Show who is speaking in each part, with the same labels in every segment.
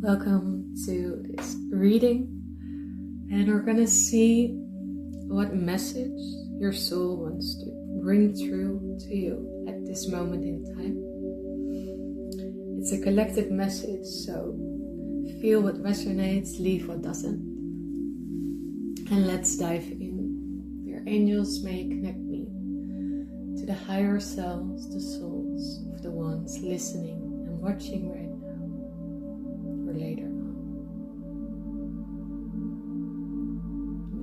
Speaker 1: Welcome to this reading, and we're gonna see what message your soul wants to bring through to you at this moment in time. It's a collective message, so feel what resonates, leave what doesn't. And let's dive in. Your angels may connect me to the higher selves, the souls of the ones listening and watching right now. Later on.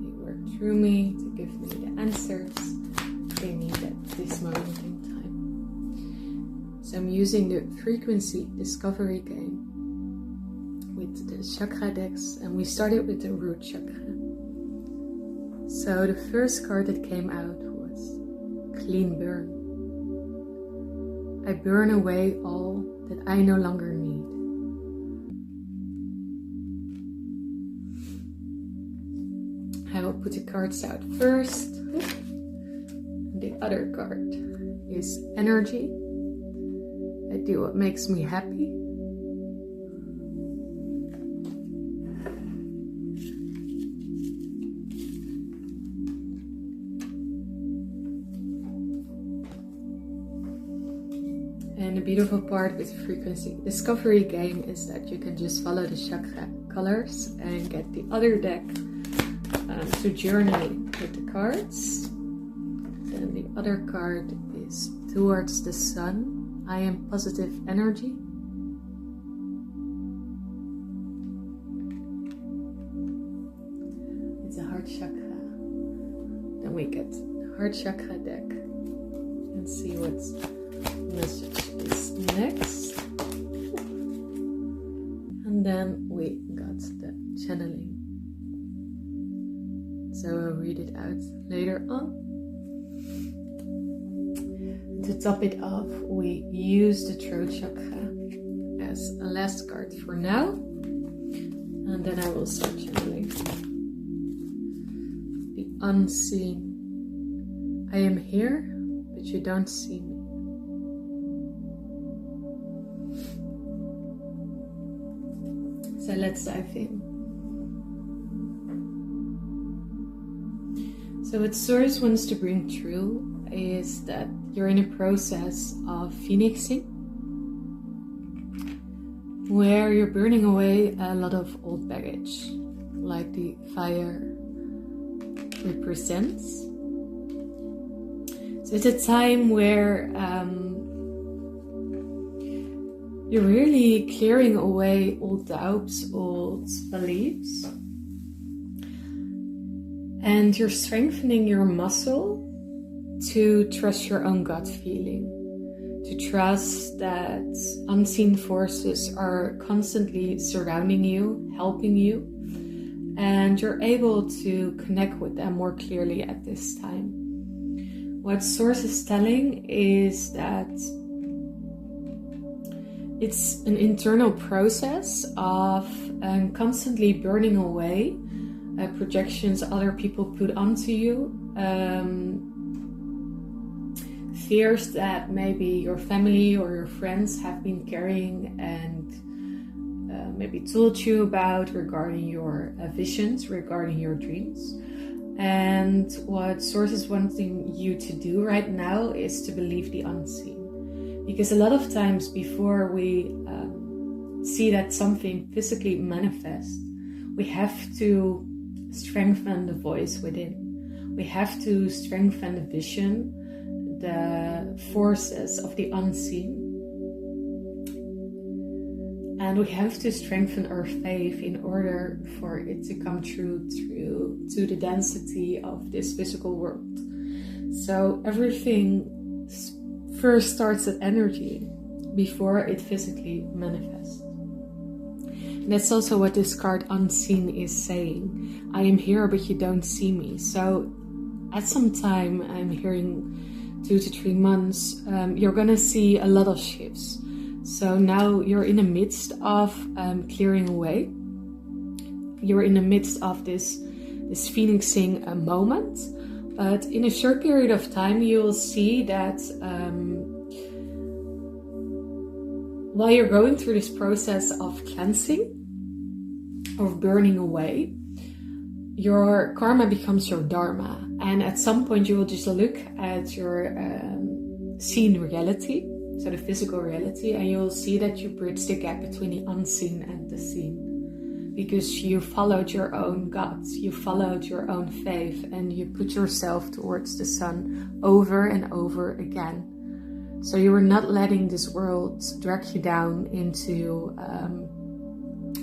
Speaker 1: They work through me to give me the answers they need at this moment in time. So I'm using the frequency discovery game with the chakra decks, and we started with the root chakra. So the first card that came out was Clean Burn. I burn away all that I no longer need. I will put the cards out first. The other card is energy. I do what makes me happy. And the beautiful part with the frequency discovery game is that you can just follow the chakra colors and get the other deck to journey with the cards. Then the other card is Towards the Sun. I am positive energy. It's a heart chakra. Then we get the heart chakra deck and see what message is next. And then we got the channeling. So I'll read it out later on. To top it off, we use the throat chakra as a last card for now. And then I will start channeling. The unseen. I am here, but you don't see me. So let's dive in. So what Source wants to bring through is that you're in a process of phoenixing, where you're burning away a lot of old baggage, like the fire represents. So it's a time where you're really clearing away old doubts, old beliefs. And you're strengthening your muscle to trust your own gut feeling, to trust that unseen forces are constantly surrounding you, helping you, and you're able to connect with them more clearly at this time. What Source is telling is that it's an internal process of constantly burning away projections other people put onto you, fears that maybe your family or your friends have been carrying and maybe told you about regarding your visions, regarding your dreams. And what Source is wanting you to do right now is to believe the unseen. Because a lot of times before we see that something physically manifests, we have to strengthen the voice within. We have to strengthen the vision, the forces of the unseen. And we have to strengthen our faith in order for it to come true to the density of this physical world. So everything first starts at energy before it physically manifests. And that's also what this card Unseen is saying. I am here, but you don't see me. So at some time, I'm hearing 2 to 3 months, you're gonna see a lot of shifts. So now you're in the midst of clearing away. You're in the midst of this phoenixing moment. But in a short period of time, you will see that while you're going through this process of cleansing, of burning away, your karma becomes your dharma. And at some point you will just look at your seen reality, so the physical reality, and you'll see that you bridge the gap between the unseen and the seen. Because you followed your own guts, you followed your own faith, and you put yourself towards the sun over and over again. So you were not letting this world drag you down into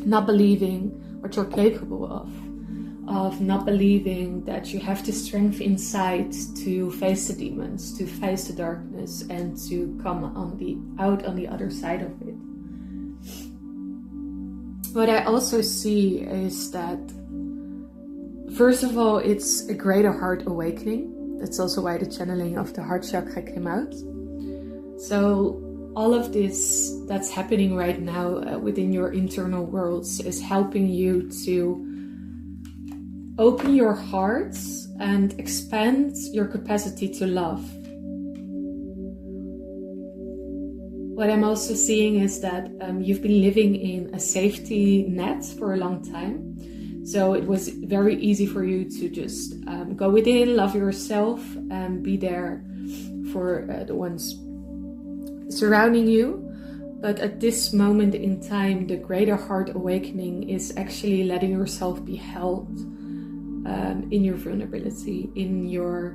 Speaker 1: not believing what you're capable of not believing that you have the strength inside to face the demons, to face the darkness, and to come out on the other side of it. What I also see is that, first of all, it's a greater heart awakening. That's also why the channeling of the heart chakra came out. So all of this that's happening right now within your internal worlds is helping you to open your heart and expand your capacity to love. What I'm also seeing is that you've been living in a safety net for a long time. So it was very easy for you to just go within, love yourself, and be there for the ones surrounding you. But at this moment in time, the greater heart awakening is actually letting yourself be held in your vulnerability, in your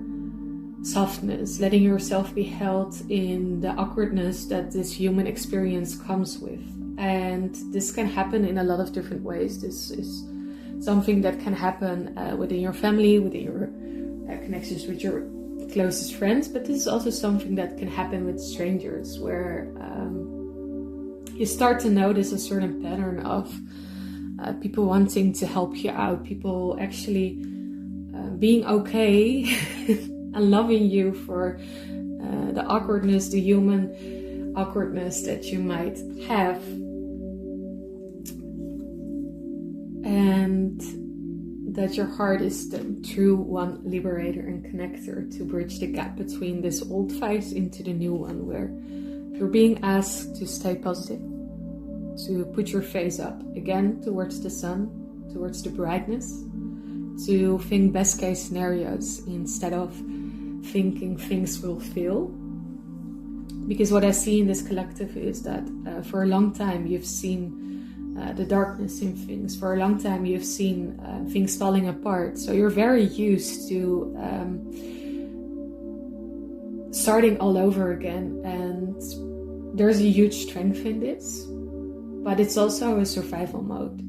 Speaker 1: softness, letting yourself be held in the awkwardness that this human experience comes with. And this can happen in a lot of different ways. This is something that can happen within your family, within your connections with your closest friends, but this is also something that can happen with strangers, where you start to notice a certain pattern of people wanting to help you out, people actually being okay and loving you for the awkwardness, the human awkwardness that you might have. And that your heart is the true one liberator and connector to bridge the gap between this old face into the new one, where you're being asked to stay positive, to put your face up again towards the sun, towards the brightness, to think best case scenarios instead of thinking things will fail. Because what I see in this collective is that for a long time you've seen the darkness in things. For a long time you've seen things falling apart. So you're very used to starting all over again. And there's a huge strength in this. But it's also a survival mode.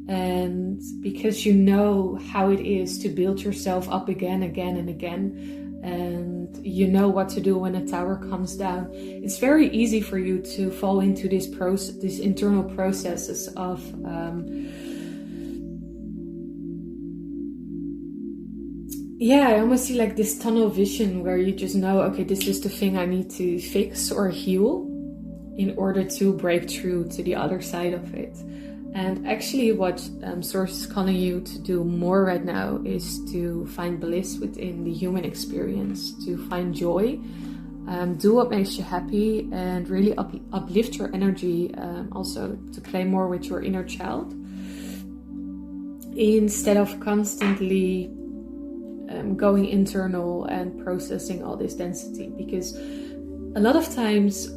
Speaker 1: And because you know how it is to build yourself up again and again, and you know what to do when a tower comes down, it's very easy for you to fall into this process, these internal processes of I almost see like this tunnel vision, where you just know, okay, this is the thing I need to fix or heal in order to break through to the other side of it. And actually what Source is calling you to do more right now is to find bliss within the human experience, to find joy, do what makes you happy, and really uplift your energy, also to play more with your inner child, instead of constantly going internal and processing all this density. Because a lot of times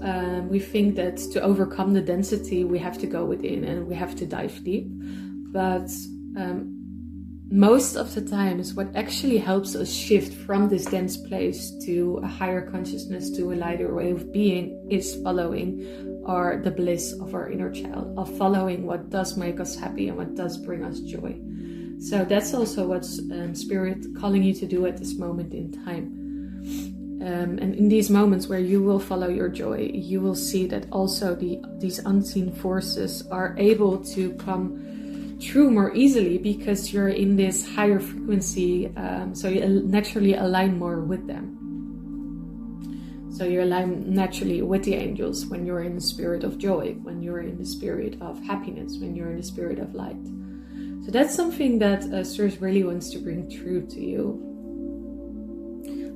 Speaker 1: we think that to overcome the density we have to go within and we have to dive deep, but most of the times what actually helps us shift from this dense place to a higher consciousness, to a lighter way of being, is following the bliss of our inner child, of following what does make us happy and what does bring us joy. So that's also what Spirit calling you to do at this moment in time. And in these moments where you will follow your joy, you will see that also these unseen forces are able to come through more easily, because you're in this higher frequency, so you naturally align more with them. So you align naturally with the angels when you're in the spirit of joy, when you're in the spirit of happiness, when you're in the spirit of light. So that's something that Source really wants to bring through to you.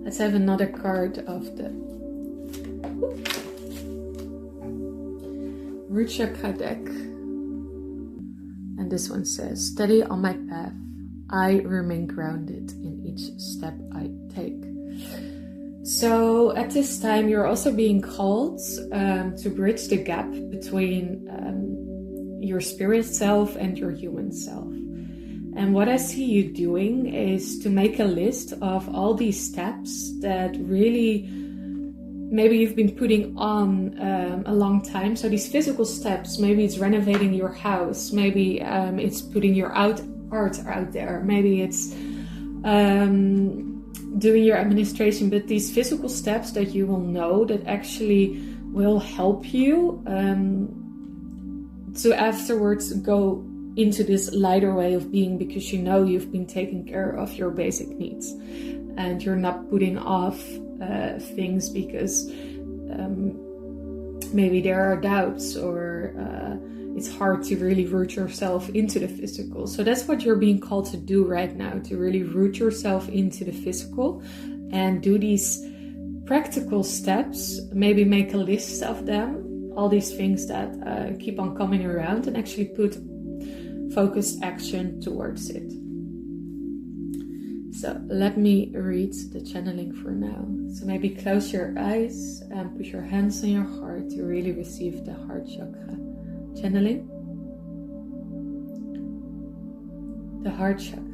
Speaker 1: Let's have another card of the root chakra deck. And this one says, steady on my path, I remain grounded in each step I take. So at this time, you're also being called to bridge the gap between your spirit self and your human self. And what I see you doing is to make a list of all these steps that really maybe you've been putting on a long time. So these physical steps, maybe it's renovating your house, maybe it's putting your art out there, maybe it's doing your administration, but these physical steps that you will know that actually will help you to afterwards go into this lighter way of being, because you know you've been taking care of your basic needs and you're not putting off things because maybe there are doubts or it's hard to really root yourself into the physical. So that's what you're being called to do right now, to really root yourself into the physical and do these practical steps. Maybe make a list of them, all these things that keep on coming around, and actually put focused action towards it. So let me read the channeling for now. So maybe close your eyes and put your hands on your heart to really receive the heart chakra channeling. The heart chakra.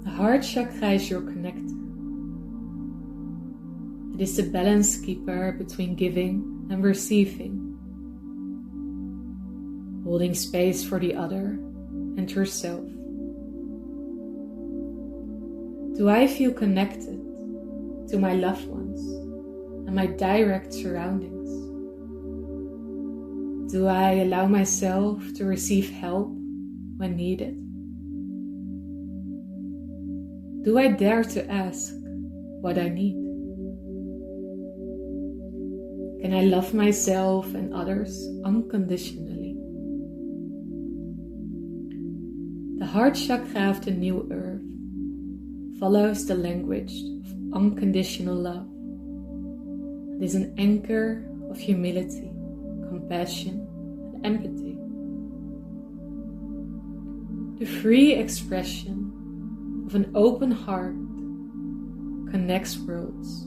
Speaker 1: The heart chakra is your connector. It is the balance keeper between giving and receiving, holding space for the other and yourself. Do I feel connected to my loved ones and my direct surroundings? Do I allow myself to receive help when needed? Do I dare to ask what I need? Can I love myself and others unconditionally? The heart chakra of the new earth follows the language of unconditional love. It is an anchor of humility, compassion, and empathy. The free expression of an open heart connects worlds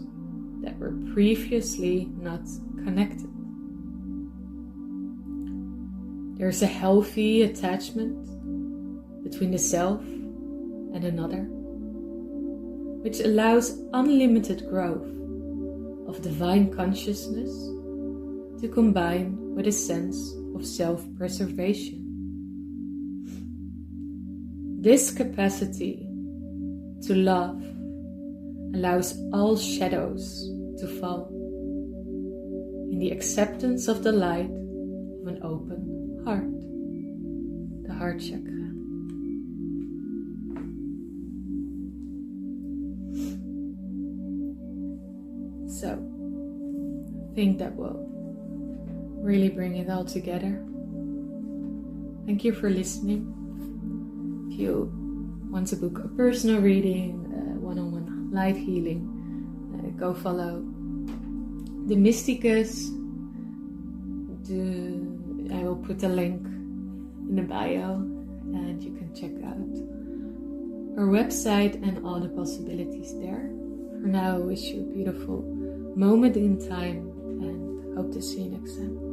Speaker 1: that were previously not connected. There's a healthy attachment between the self and another, which allows unlimited growth of divine consciousness to combine with a sense of self-preservation. This capacity to love allows all shadows to fall in the acceptance of the light of an open heart, the heart chakra. So, I think that will really bring it all together. Thank you for listening. If you want to book a personal reading, one-on-one live healing, go follow the Mysticus. I will put a link in the bio and you can check out our website and all the possibilities there. For now, I wish you a beautiful moment in time and hope to see you next time.